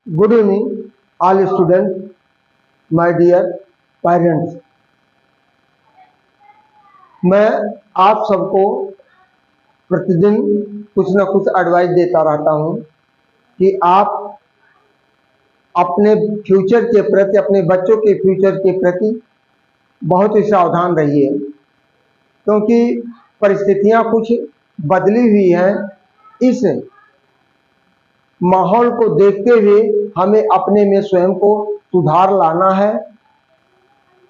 Good evening, all students, my dear parents. मैं आप सबको प्रतिदिन कुछ न कुछ एडवाइस देता रहता हूँ कि आप अपने फ्यूचर के प्रति, अपने बच्चों के फ्यूचर के प्रति बहुत ही सावधान रहिए, क्योंकि परिस्थितियाँ कुछ बदली हुई हैं। इस माहौल को देखते हुए हमें अपने में स्वयं को सुधार लाना है।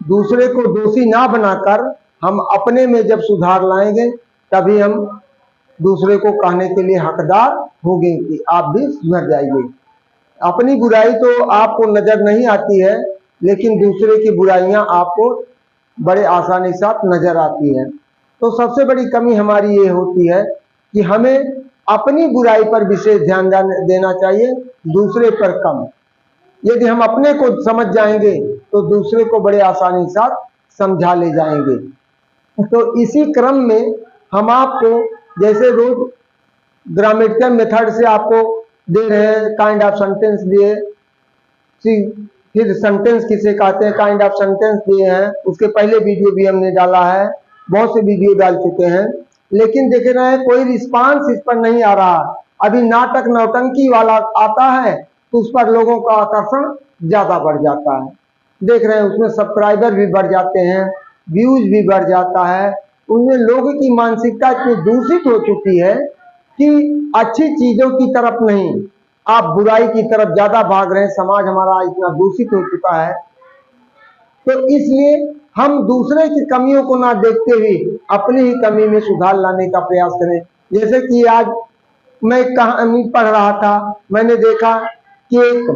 दूसरे को दोषी ना बनाकर हम अपने में जब सुधार लाएंगे तभी हम दूसरे को कहने के लिए हकदार होंगे कि आप भी सुधर जाइए। अपनी बुराई तो आपको नजर नहीं आती है, लेकिन दूसरे की बुराइयां आपको बड़े आसानी से नजर आती है। तो सबसे बड़ी कमी हमारी ये होती है कि हमें अपनी बुराई पर विशेष ध्यान देना चाहिए, दूसरे पर कम। यदि हम अपने को समझ जाएंगे तो दूसरे को बड़े आसानी से समझा ले जाएंगे। तो इसी क्रम में हम आपको जैसे रोज ग्रामेटिकल मेथड से आपको दे रहे हैं, काइंड ऑफ सेंटेंस दिए, फिर सेंटेंस किसे कहते हैं, काइंड ऑफ सेंटेंस दिए हैं। उसके पहले वीडियो भी हमने डाला है, बहुत से वीडियो डाल चुके हैं, लेकिन देख रहे हैं कोई रिस्पांस इस पर नहीं आ रहा। अभी नाटक नौटंकी वाला आता है तो उस पर लोगों का आकर्षण ज्यादा बढ़ जाता है। देख रहे हैं उसमें सब्सक्राइबर भी बढ़ जाते हैं, व्यूज भी बढ़ जाता है। उनमें लोगों की मानसिकता इतनी दूषित हो चुकी है कि अच्छी चीजों की तरफ नहीं, आप बुराई की तरफ ज्यादा भाग रहे हैं। समाज हमारा इतना दूषित हो चुका है, तो इसलिए हम दूसरे की कमियों को ना देखते हुए अपनी ही कमी में सुधार लाने का प्रयास करें। जैसे कि आज मैं एक कहानी पढ़ रहा था, मैंने देखा कि एक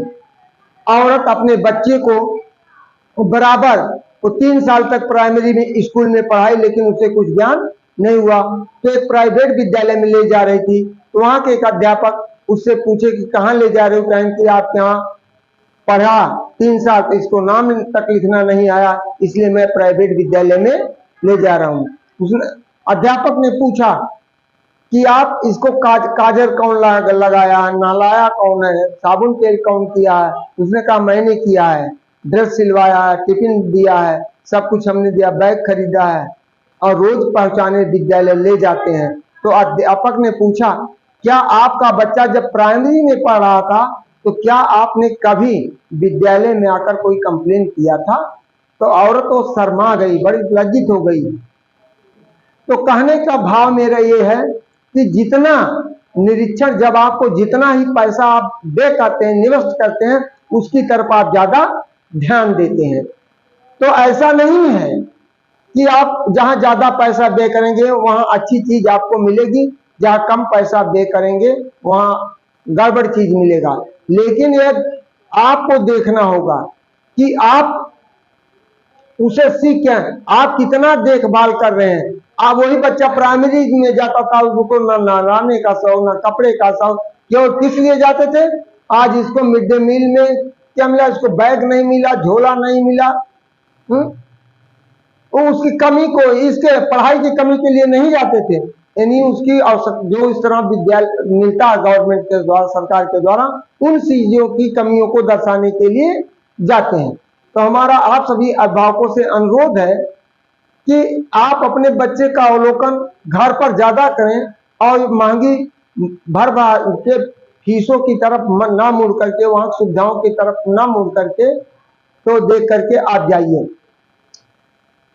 औरत अपने बच्चे को बराबर वो 3 साल तक प्राइमरी में स्कूल में पढ़ाई, लेकिन उसे कुछ ज्ञान नहीं हुआ। तो एक प्राइवेट विद्यालय में ले जा रही थी, तो वहां के एक अध्यापक उससे पूछे कि कहाँ ले जा रहे हो, कहें कि आप यहाँ पढ़ा 3 साल तो इसको नाम तक लिखना नहीं आया, इसलिए मैं प्राइवेट विद्यालय में ले जा रहा हूँ। उसने अध्यापक ने पूछा कि आप इसको काजर कौन लगाया, नहलाया कौन है, साबुन तेल कौन किया है। उसने कहा मैंने किया है, ड्रेस सिलवाया है, टिफिन दिया है, सब कुछ हमने दिया, बैग खरीदा है और रोज पहुंचाने विद्यालय ले जाते हैं। तो अध्यापक ने पूछा क्या आपका बच्चा जब प्राइमरी में पढ़ रहा था तो क्या आपने कभी विद्यालय में आकर कोई कंप्लेन किया था? तो औरत तो शर्मा गई, बड़ी लज्जित हो गई। तो कहने का भाव मेरा ये है कि जितना निरीक्षण, जब आपको जितना ही पैसा आप दे करते हैं, इन्वेस्ट करते हैं, उसकी तरफ आप ज्यादा ध्यान देते हैं। तो ऐसा नहीं है कि आप जहां ज्यादा पैसा दे करेंगे वहां अच्छी चीज आपको मिलेगी, जहां कम पैसा दे करेंगे वहां गड़बड़ चीज मिलेगा। लेकिन यह आपको देखना होगा कि आप उसे सीख क्या, आप कितना देखभाल कर रहे हैं। आप वही बच्चा प्राइमरी में जाता था, उसको ना नहलाने का शौक, ना कपड़े का शौक, क्यों किस लिए जाते थे? आज इसको मिड डे मील में क्या मिला, इसको बैग नहीं मिला, झोला नहीं मिला। वो उसकी कमी को, इसके पढ़ाई की कमी के लिए नहीं जाते थे, यानी उसकी जो इस तरह विद्यालय मिलता है गवर्नमेंट के द्वारा, सरकार के द्वारा, उन चीजों की कमियों को दर्शाने के लिए जाते हैं। तो हमारा आप सभी अभिभावकों से अनुरोध है कि आप अपने बच्चे का अवलोकन घर पर ज्यादा करें और महंगी भर के फीसों की तरफ ना मुड़ करके, वहां सुविधाओं की तरफ ना मुड़ करके, तो देख करके आप जाइए।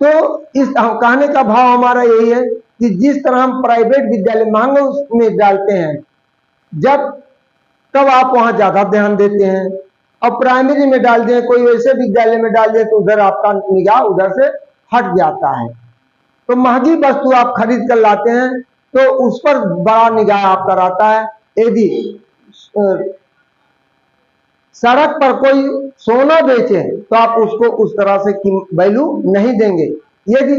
तो इस कहने का भाव हमारा यही है कि जिस तरह हम प्राइवेट विद्यालय महंगे उसमें डालते हैं, जब तब आप वहां ज्यादा ध्यान देते हैं, और प्राइमरी में डाल दें, कोई वैसे विद्यालय में डाल दें तो उधर आपका निगाह उधर से हट जाता है। तो महंगी वस्तु आप खरीद कर लाते हैं तो उस पर बड़ा निगाह आपका रहता है। यदि सड़क पर कोई सोना बेचे तो आप उसको उस तरह से वैल्यू नहीं देंगे। यदि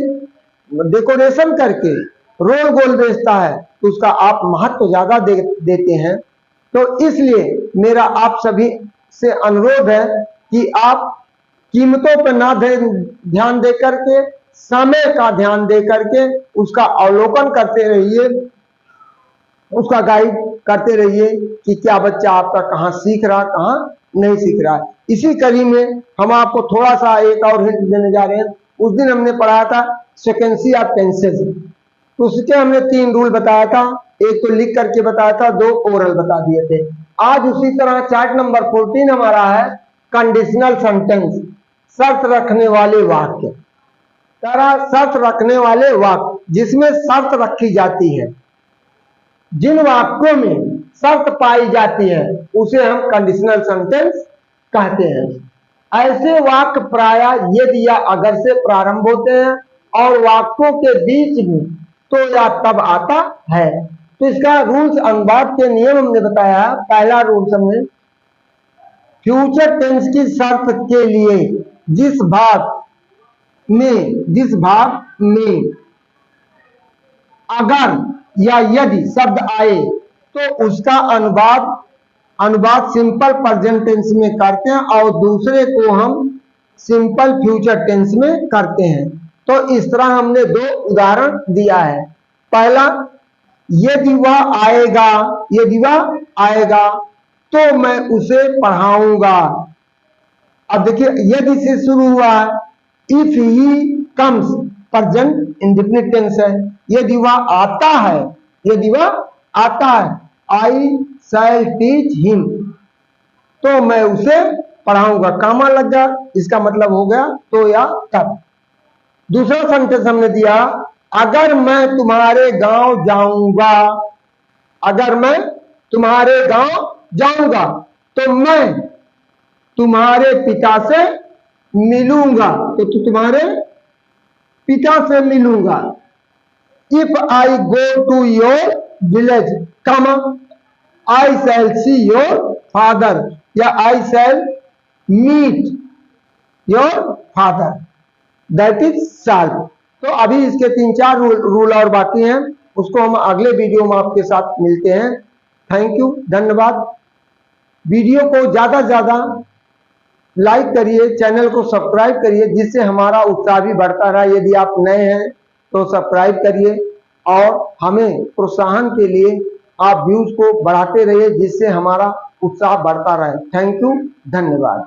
डेकोरेशन करके रोल गोल बेचता है तो उसका आप महत्व ज्यादा देते हैं। तो इसलिए मेरा आप सभी से अनुरोध है कि आप कीमतों पर ना ध्यान दे करके, समय का ध्यान दे करके उसका अवलोकन करते रहिए, उसका गाइड करते रहिए कि क्या बच्चा आपका कहाँ सीख रहा, कहाँ नहीं सीख रहा है। इसी कड़ी में हम आपको थोड़ा सा एक और हिंट देने जा रहे हैं। उस दिन हमने पढ़ाया था सेकेंसी ऑफ टेंसेस, तो उसके हमने 3 रूल बताया था, एक तो लिख करके बताया था, 2 ओरल बता दिए थे। आज उसी तरह चार्ट नंबर 14 हमारा है कंडीशनल सेंटेंस, शर्त रखने वाले वाक्य। तरह शर्त रखने वाले वाक्य, जिसमें शर्त रखी जाती है, जिन वाक्यों में शर्त पाई जाती है उसे हम कंडीशनल सेंटेंस कहते हैं। ऐसे वाक्य प्रायः यदि या अगर से प्रारंभ होते हैं और वाक्यों के बीच में तो या तब आता है। तो इसका रूल्स अनुवाद के नियम हमने बताया। पहला रूल हमने फ्यूचर टेंस की शर्त के लिए जिस भाग में अगर या यदि शब्द आए तो उसका अनुवाद सिंपल प्रेजेंट टेंस में करते हैं और दूसरे को हम सिंपल फ्यूचर टेंस में करते हैं। तो इस तरह हमने 2 उदाहरण दिया है। पहला, यदि वह आएगा तो मैं उसे पढ़ाऊंगा। अब देखिए यदि से शुरू हुआ है, if he comes present indefinite tense है। यदि वह आता है आई शैल टीच हिम, तो मैं उसे पढ़ाऊंगा, कामा लग गया, इसका मतलब हो गया तो या तब। दूसरा सेंटेंस हमने दिया, अगर मैं तुम्हारे गांव जाऊंगा, अगर मैं तुम्हारे गांव जाऊंगा तो मैं तुम्हारे पिता से मिलूंगा, तो तुम्हारे पिता से मिलूंगा। If I go to your village, comma I shall see your father, या I shall meet your father, that is solve. तो अभी इसके 3-4 रूल और बाकी हैं, उसको हम अगले वीडियो में आपके साथ मिलते हैं। थैंक यू, धन्यवाद। वीडियो को ज्यादा से ज्यादा लाइक करिए, चैनल को सब्सक्राइब करिए, जिससे हमारा उत्साह भी बढ़ता रहा। यदि आप नए हैं तो सब्सक्राइब करिए और हमें प्रोत्साहन के लिए आप व्यूज को बढ़ाते रहिए, जिससे हमारा उत्साह बढ़ता रहे। थैंक यू, धन्यवाद।